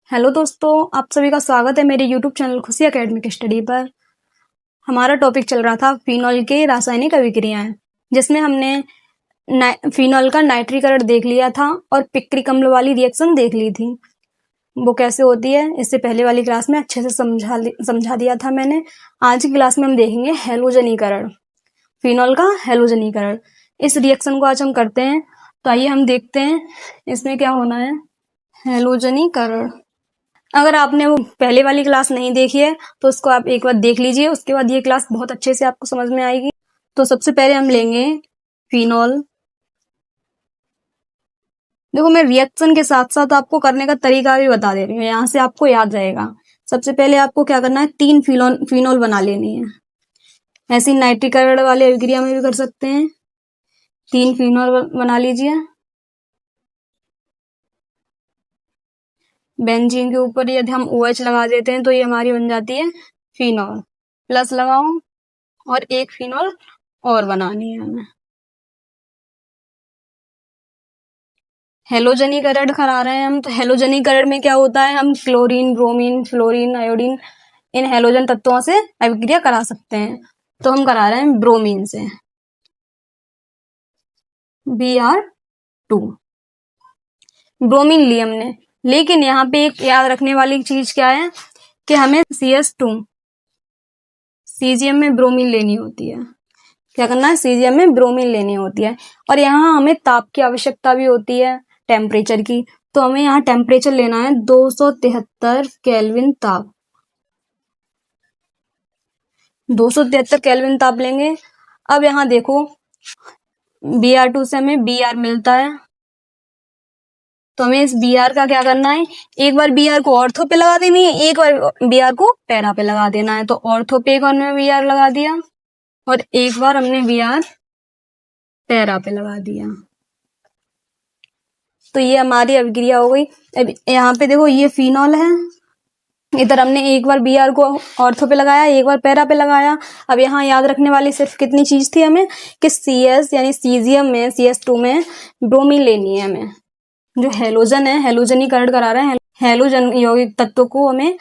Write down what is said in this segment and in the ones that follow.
Hello दोस्तों, आप सभी का स्वागत है मेरे यूट्यूब चैनल खुशी एकेडमिक स्टडी पर। हमारा टॉपिक चल रहा था फिनॉल के रासायनिक अभिक्रियाएं, जिसमें हमने फिनॉल का नाइट्रीकरण देख लिया था और पिक्रिक अम्ल वाली रिएक्शन देख ली थी। वो कैसे होती है इससे पहले वाली क्लास में अच्छे से समझा दिया था मैंने। आज की क्लास में हम देखेंगे हैलोजनीकरण, फिनॉल का हैलोजनीकरण। इस रिएक्शन को आज हम करते हैं, तो आइए हम देखते हैं इसमें क्या होना है। हैलोजनीकरण, अगर आपने वो पहले वाली क्लास नहीं देखी है तो उसको आप एक बार देख लीजिए, उसके बाद ये क्लास बहुत अच्छे से आपको समझ में आएगी। तो सबसे पहले हम लेंगे फिनॉल। देखो, मैं रिएक्शन के साथ साथ आपको करने का तरीका भी बता दे रही हूँ, यहाँ से आपको याद रहेगा। सबसे पहले आपको क्या करना है, 3 फिनॉल बना लेनी है। ऐसे नाइट्रीकरण वाले अभिक्रिया में भी कर सकते हैं। 3 फिनॉल बना लीजिए। बेंजीन के ऊपर यदि हम OH लगा देते हैं तो ये हमारी बन जाती है फिनॉल। प्लस लगाओ और एक फिनॉल और बनानी है हमें। हैलोजनीकरण करा रहे हैं हम, तो हैलोजनीकरण में क्या होता है, हम क्लोरीन, ब्रोमीन, फ्लोरीन, आयोडीन, इन हैलोजन तत्वों से अभिक्रिया करा सकते हैं। तो हम करा रहे हैं ब्रोमीन से, Br2 ब्रोमीन ली हमने। लेकिन यहाँ पे एक याद रखने वाली चीज क्या है कि हमें CS2 सीजियम में ब्रोमीन लेनी होती है। क्या करना है, सीजियम में ब्रोमीन लेनी होती है। और यहाँ हमें ताप की आवश्यकता भी होती है, टेम्परेचर की। तो हमें यहाँ टेम्परेचर लेना है 273 केल्विन ताप। 273 केल्विन ताप लेंगे। अब यहाँ देखो, Br2 से हमें Br मिलता है, तो हमें इस Br का क्या करना है, एक बार Br को ऑर्थो पे लगा देनी है, एक बार Br को पैरा पे लगा देना है। तो ऑर्थो पे एक बार हमने Br लगा दिया और एक बार हमने Br पैरा पे लगा दिया। तो ये हमारी अभिक्रिया हो गई। अब यहाँ पे देखो, ये फिनॉल है, इधर हमने एक बार Br को ऑर्थो पे लगाया, एक बार पैरा पे लगाया। अब यहाँ याद रखने वाली सिर्फ कितनी चीज थी हमें कि CS यानी सीजियम में, CS2 में ब्रोमीन लेनी है हमें। जो हैलोजन है, हैलोजनीकरण करा रहे हैं, हैलोजन यौगिक तत्व को हमें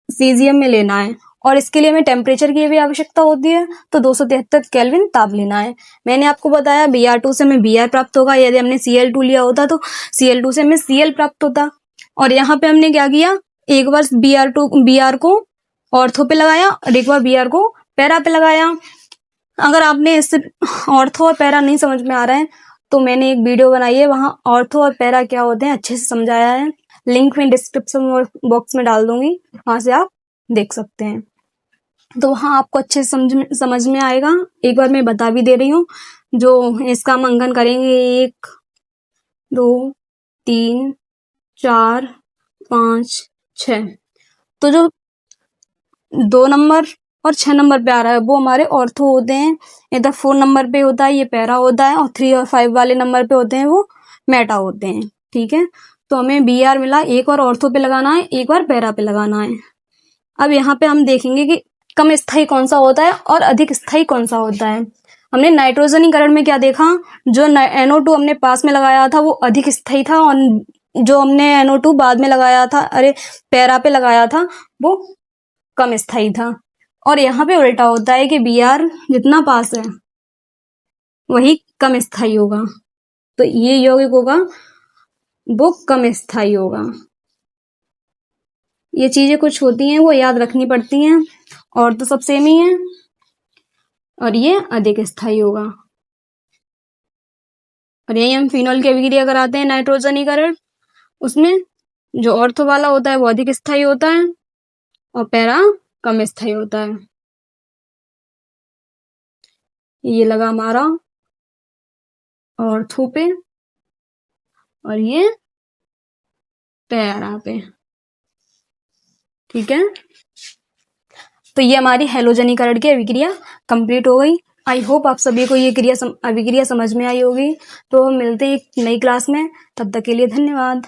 सीजियम में लेना है और इसके लिए हमें टेम्परेचर की भी आवश्यकता होती है। तो 273 केल्विन ताप लेना है। मैंने आपको बताया Br2 से हमें Br प्राप्त होगा, यदि हमने Cl2 लिया होता तो Cl2 से हमें Cl प्राप्त होता। और यहाँ पे हमने क्या किया, एक बार Br को ऑर्थो पे लगाया और एक बार Br को पैरा पे लगाया। अगर आपने इससे ऑर्थो और पैरा नहीं समझ में आ रहा है तो मैंने एक वीडियो बनाई है, वहां ऑर्थो और पैरा क्या होते हैं अच्छे से समझाया है। लिंक में डिस्क्रिप्शन बॉक्स में डाल दूंगी, वहां से आप देख सकते हैं। तो वहां आपको अच्छे से समझ में आएगा। एक बार मैं बता भी दे रही हूँ। जो इसका हम अंकन करेंगे, 1 2 3 4 5 6, तो जो 2 नंबर और 6 नंबर पे आ रहा है वो हमारे ऑर्थो होते हैं। इधर 4 नंबर पे होता है ये पैरा होता है, और 3 और 5 वाले नंबर पे होते हैं वो मेटा होते हैं। ठीक है, तो हमें Br मिला, एक बार ऑर्थो पे लगाना है, एक बार पैरा पे लगाना है। अब यहाँ पे हम देखेंगे कि कम स्थायी कौन सा होता है और अधिक स्थायी कौन सा होता है। हमने नाइट्रोजनीकरण में क्या देखा, जो NO2 हमने पास में लगाया था वो अधिक स्थायी था, और जो हमने NO2 बाद में लगाया था, पैरा पे लगाया था, वो कम स्थायी था। और यहाँ पे उल्टा होता है कि Br जितना पास है वही कम स्थायी होगा। तो ये यौगिक होगा वो कम स्थायी होगा। ये चीजें कुछ होती हैं वो याद रखनी पड़ती हैं, और तो सब सेम ही है। और ये अधिक स्थायी होगा। और यही हम फिनॉल की अभिक्रिया कराते हैं नाइट्रोजनीकरण। उसमें जो ऑर्थो वाला होता है वो अधिक स्थायी होता है और पैरा कम स्थायी होता है। ये लगा हमारा ऑर्थो पे और ये पैरा पे। ठीक है, तो ये हमारी हैलोजनीकरण की अभिक्रिया कंप्लीट हो गई। आई होप आप सभी को ये अभिक्रिया समझ में आई होगी। तो मिलते हैं एक नई क्लास में, तब तक के लिए धन्यवाद।